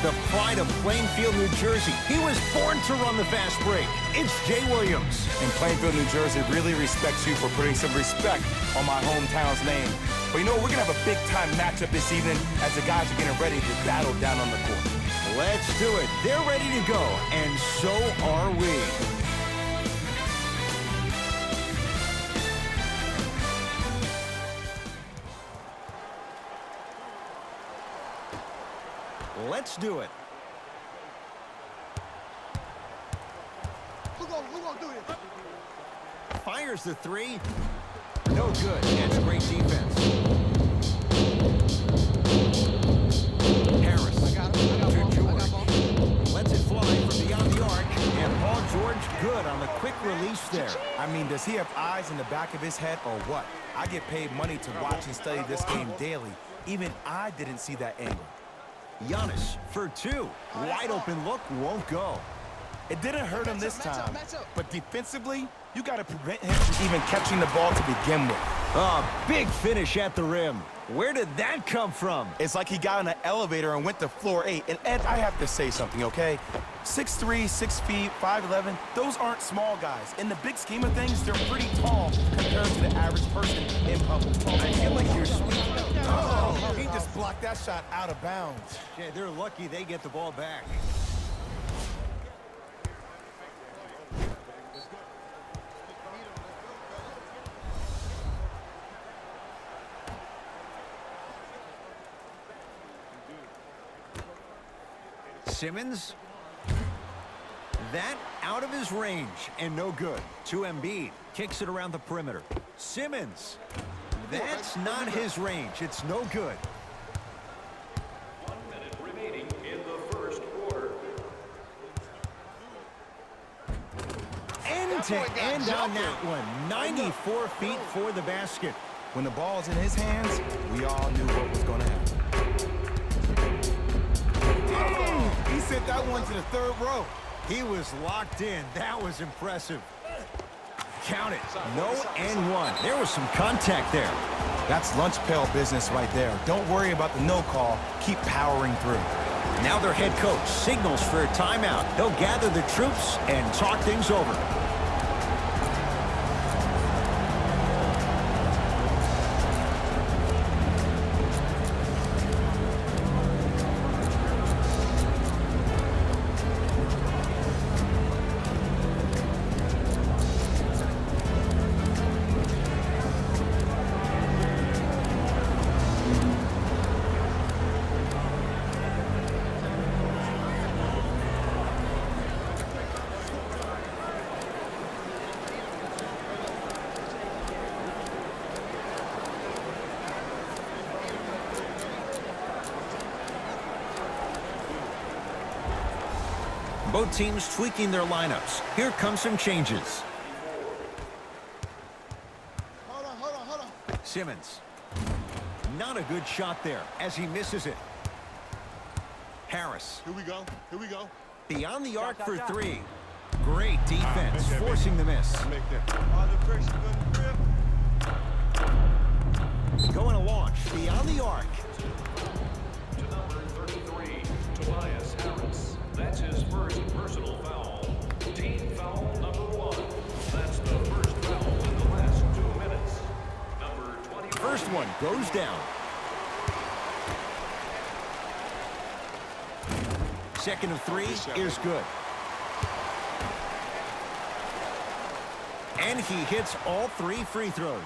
the pride of Plainfield, New Jersey. He was born to run the fast break. It's Jay Williams. And Plainfield, New Jersey really respects you for putting some respect on my hometown's name. But you know, we're going to have a big-time matchup this evening as the guys are getting ready to battle down on the court. Let's do it. They're ready to go, and so are we. Let's do it. Who gonna do this? Fires the three. No good. That's great defense. Harris to George. Lets it fly from beyond the arc. And Paul George good on the quick release there. I mean, does he have eyes in the back of his head or what? I get paid money to watch and study this game daily. Even I didn't see that angle. Giannis for two. Wide open look won't go. It didn't hurt him this time, but defensively, you got to prevent him from even catching the ball to begin with. Big finish at the rim. Where did that come from? It's like he got in an elevator and went to floor 8. And Ed, I have to say something, okay? 6'3", 6 feet, 5'11", those aren't small guys. In the big scheme of things, they're pretty tall compared to the average person in public. I feel like you're speaking. Oh, he just blocked that shot out of bounds. Yeah, they're lucky they get the ball back. Simmons. That out of his range and no good. To Embiid. Kicks it around the perimeter. Simmons. That's not his range. It's no good. 1 minute remaining in the first quarter. End to end on that one. 94 feet for the basket. When the ball's in his hands, we all knew what was going to happen. Oh, he sent that one to the third row. He was locked in. That was impressive. Count it. No and one. There was some contact there. That's lunch pail business right there. Don't worry about the no call. Keep powering through. Now their head coach signals for a timeout. He'll gather the troops and talk things over. Both teams tweaking their lineups. Here come some changes. Hold on. Simmons. Not a good shot there as he misses it. Harris. Here we go. Beyond the arc for three. Great defense, forcing the miss. Going to launch. Beyond the arc. To number 33, Tobias Harris. That's his first personal foul. Team foul number 1. That's the first foul in the last 2 minutes. Number 20. First one goes down. Second of three is good. And he hits all 3 free throws.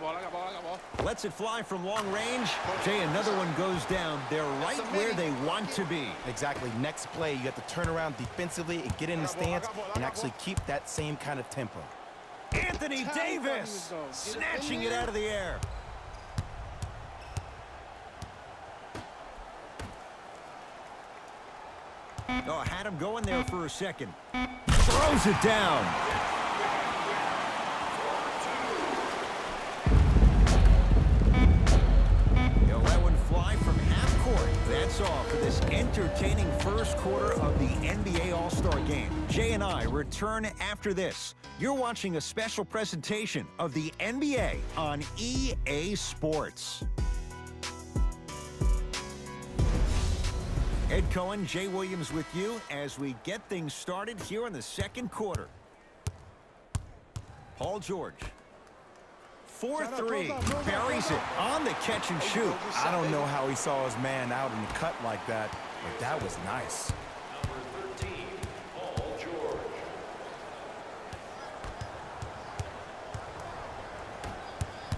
I got ball. Lets it fly from long range. Jay, another one goes down. They're right where they want to be. Exactly. Next play, you have to turn around defensively and get in the stance and actually keep that same kind of tempo. Anthony Davis snatching it out of the air. Oh, had him going there for a second. Throws it down. He'll let one fly from half court. That's all for this entertaining first first quarter of the NBA All-Star Game. Jay and I return after this. You're watching a special presentation of the NBA on EA Sports. Ed Cohen, Jay Williams with you as we get things started here in the second quarter. Paul George. 4-3, buries it on the catch and shoot. I don't know how he saw his man out in the cut like that, but that was nice. Number 13, Paul George.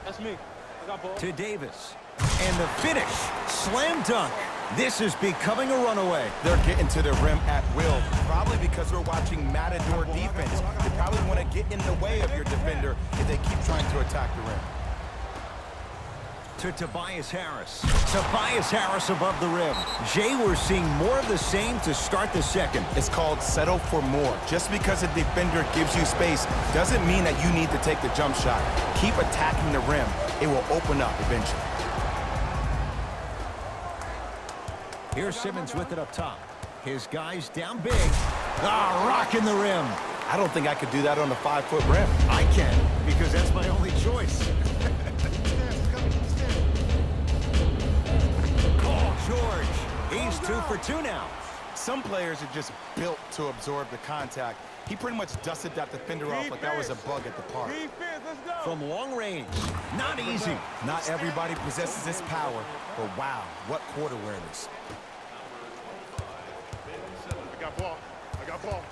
That's me. I got ball. To Davis. And the finish, slam dunk. This is becoming a runaway. They're getting to the rim at will, probably because we're watching Matador defense. They probably want to get in the way of your defender if they keep trying to attack the rim. To Tobias Harris. Tobias Harris above the rim. Jay, we're seeing more of the same to start the second. It's called settle for more. Just because a defender gives you space doesn't mean that you need to take the jump shot. Keep attacking the rim. It will open up eventually. Here's Simmons with it up top. His guys down big. Ah, rocking the rim. I don't think I could do that on a 5-foot rim. I can, because that's my only choice. Paul George. He's 2 for 2 now. Some players are just built to absorb the contact. He pretty much dusted that defender off like that was a bug at the park. Defense, let's go. From long range. Not easy. Not everybody possesses this power, but wow, what court awareness. I got ball. I got ball.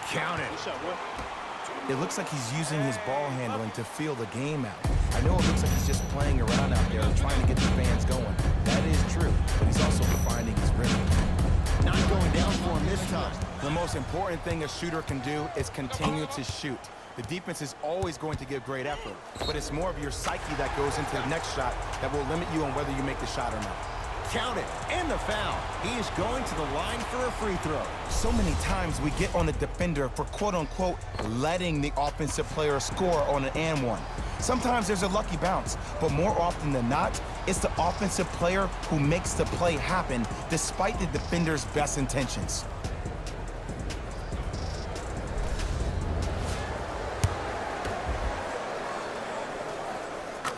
Count it. Good shot, boy. It looks like he's using his ball handling to feel the game out. I know it looks like he's just playing around out there trying to get the fans going. That is true, but he's also finding his rhythm. Not going down for him this time. The most important thing a shooter can do is continue to shoot. The defense is always going to give great effort, but it's more of your psyche that goes into the next shot that will limit you on whether you make the shot or not. Count it. And the foul. He's going to the line for a free throw. So many times we get on the defender for quote-unquote letting the offensive player score on an and one. Sometimes there's a lucky bounce, but more often than not, it's the offensive player who makes the play happen despite the defender's best intentions.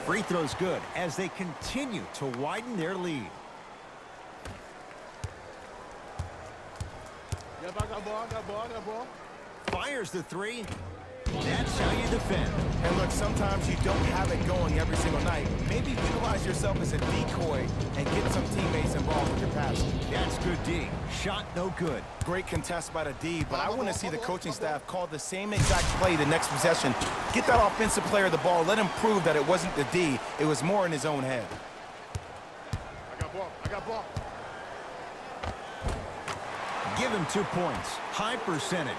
Free throw's good as they continue to widen their lead. Yep, I got ball. I got ball. I got ball. Fires the three. That's how you defend. And look, sometimes you don't have it going every single night. Maybe utilize yourself as a decoy and get some teammates involved with your passing. That's good D. Shot no good. Great contest by the D, but I want to see the coaching staff call the same exact play the next possession. Get that offensive player the ball. Let him prove that it wasn't the D. It was more in his own head. I got ball. I got ball. Give him 2 points. High percentage.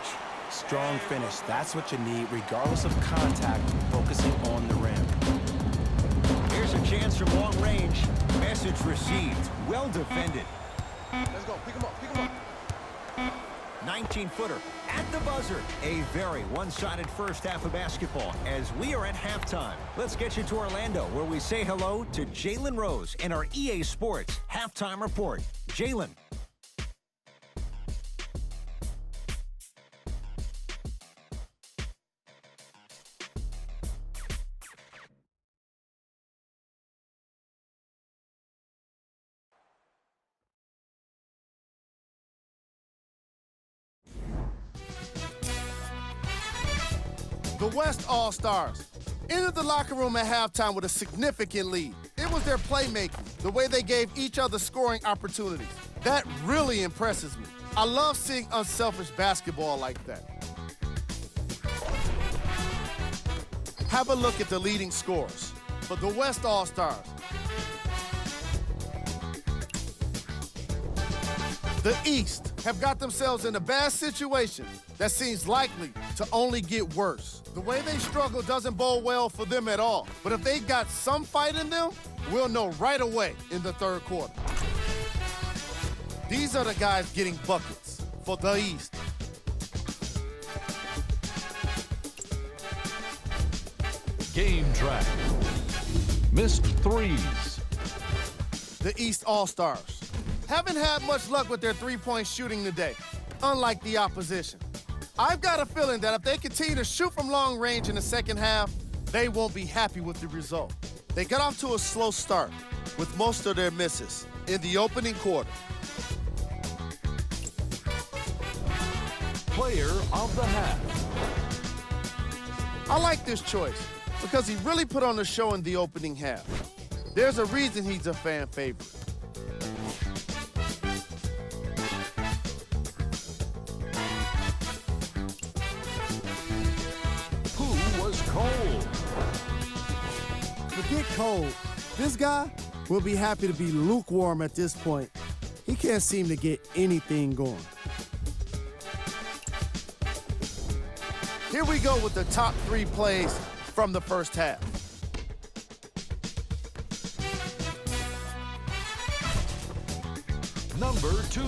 Strong finish. That's what you need, regardless of contact, focusing on the rim. Here's a chance from long range. Message received. Well defended. Let's go. Pick him up. Pick him up. 19-footer at the buzzer. A very one-sided first half of basketball as we are at halftime. Let's get you to Orlando where we say hello to Jalen Rose in our EA Sports halftime report. Jalen. The West All-Stars entered the locker room at halftime with a significant lead. It was their playmaking, the way they gave each other scoring opportunities. That really impresses me. I love seeing unselfish basketball like that. Have a look at the leading scorers for the West All-Stars. The East have got themselves in a bad situation that seems likely to only get worse. The way they struggle doesn't bode well for them at all. But if they got some fight in them, we'll know right away in the third quarter. These are the guys getting buckets for the East. Game track. Missed threes. The East All-Stars. haven't had much luck with their three-point shooting today, unlike the opposition. I've got a feeling that if they continue to shoot from long range in the second half, they won't be happy with the result. They got off to a slow start with most of their misses in the opening quarter. Player of the half. I like this choice because he really put on a show in the opening half. There's a reason he's a fan favorite. Who was cold? Forget cold. This guy will be happy to be lukewarm at this point. He can't seem to get anything going. Here we go with the top 3 plays from the first half. Number 2.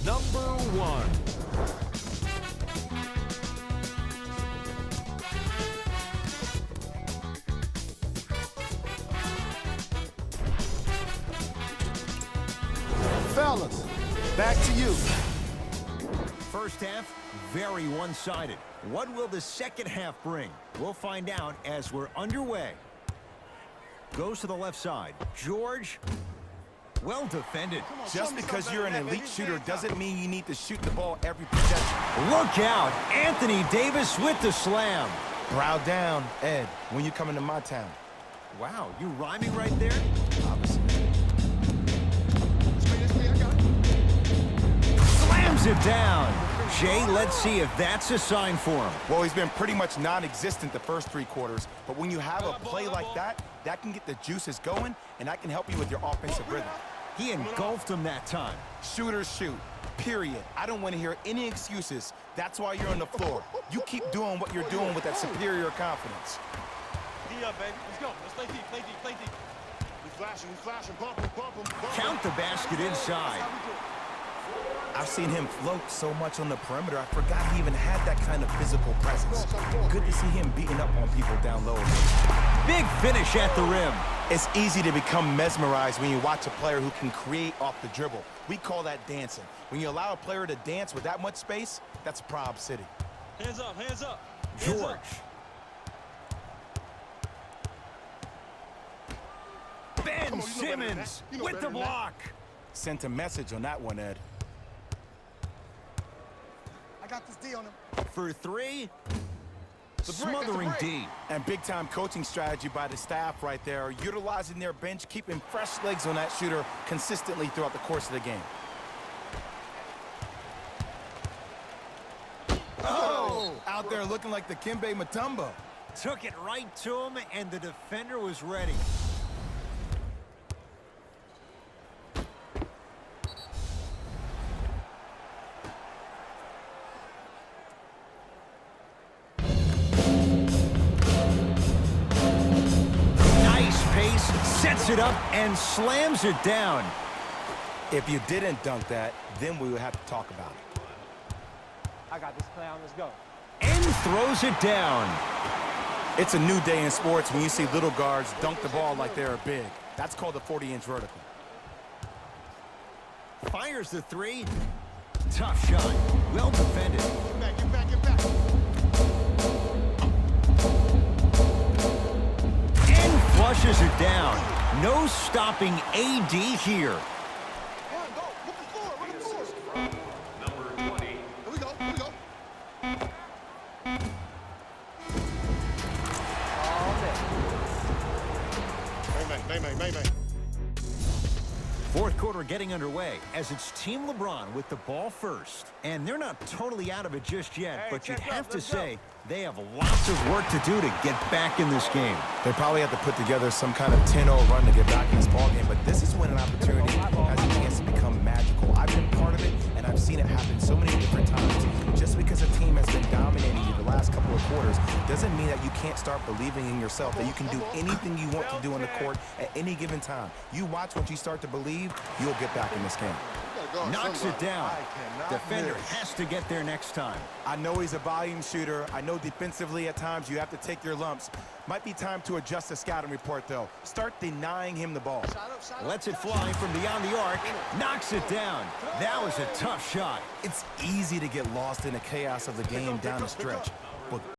Number 1. Fellas, back to you. First half, very one-sided. What will the second half bring? We'll find out as we're underway. Goes to the left side. George, well defended. Just because you're an elite shooter doesn't mean you need to shoot the ball every possession. Look out, Anthony Davis with the slam. Brow down, Ed, when you come into my town. Wow, you rhyming right there? Obviously. I got it. Slams it down. Jay, let's see if that's a sign for him. Well, he's been pretty much non-existent the first 3 quarters, but when you have a play like that, that can get the juices going, and that can help you with your offensive rhythm. He engulfed him that time. Shooters shoot, period. I don't want to hear any excuses. That's why you're on the floor. You keep doing what you're doing with that superior confidence. D up, baby. Let's go. Let's play deep, play deep, play deep. We flashing, pump him, pump him, pump him. Count the basket inside. I've seen him float so much on the perimeter, I forgot he even had that kind of physical presence. Good to see him beating up on people down low. Big finish at the rim. It's easy to become mesmerized when you watch a player who can create off the dribble. We call that dancing. When you allow a player to dance with that much space, that's Prob City. Hands up, hands up. George. Ben Come on, you know better than Simmons that. You know with better the than that. block. Sent a message on that one, Ed. I got this D on him. For 3. The break, Smothering that's a break. D. And big-time coaching strategy by the staff right there, utilizing their bench, keeping fresh legs on that shooter consistently throughout the course of the game. Oh! Out there looking like the Kimbe Mutombo. Took it right to him, and the defender was ready. Nice pace, sets it up, and slams it down. If you didn't dunk that, then we would have to talk about it. I got this play on. Let's go. And throws it down. It's a new day in sports when you see little guards dunk the ball like they're big. That's called a 40-inch vertical. Fires the 3. Tough shot. Well defended. Get back, get back, get back. And flushes it down. No stopping AD here. Go, look the floor, look the floor. Number 20. Here we go, here we go. May. Fourth quarter getting underway as it's Team LeBron with the ball first. And they're not totally out of it just yet, Hey, but you'd check have up, to let's say they have lots of work to do to get back in this game. They probably have to put together some kind of 10-0 run to get back in this ballgame, but this is when an opportunity has a chance to become magical. I've been part of it, and I've seen it happen so many different times. Just because a team has been dominating you the last couple of quarters doesn't mean that you can't start believing in yourself, that you can do anything you want to do on the court at any given time. You watch, once you start to believe, you'll get back in this game. Knocks it down. I cannot Defender miss. has to get there next time. I know he's a volume shooter. I know defensively at times you have to take your lumps. Might be time to adjust the scouting report, though. Start denying him the ball. Lets it fly from beyond the arc. Knocks it down. That was a tough shot. It's easy to get lost in the chaos of the game down the stretch. But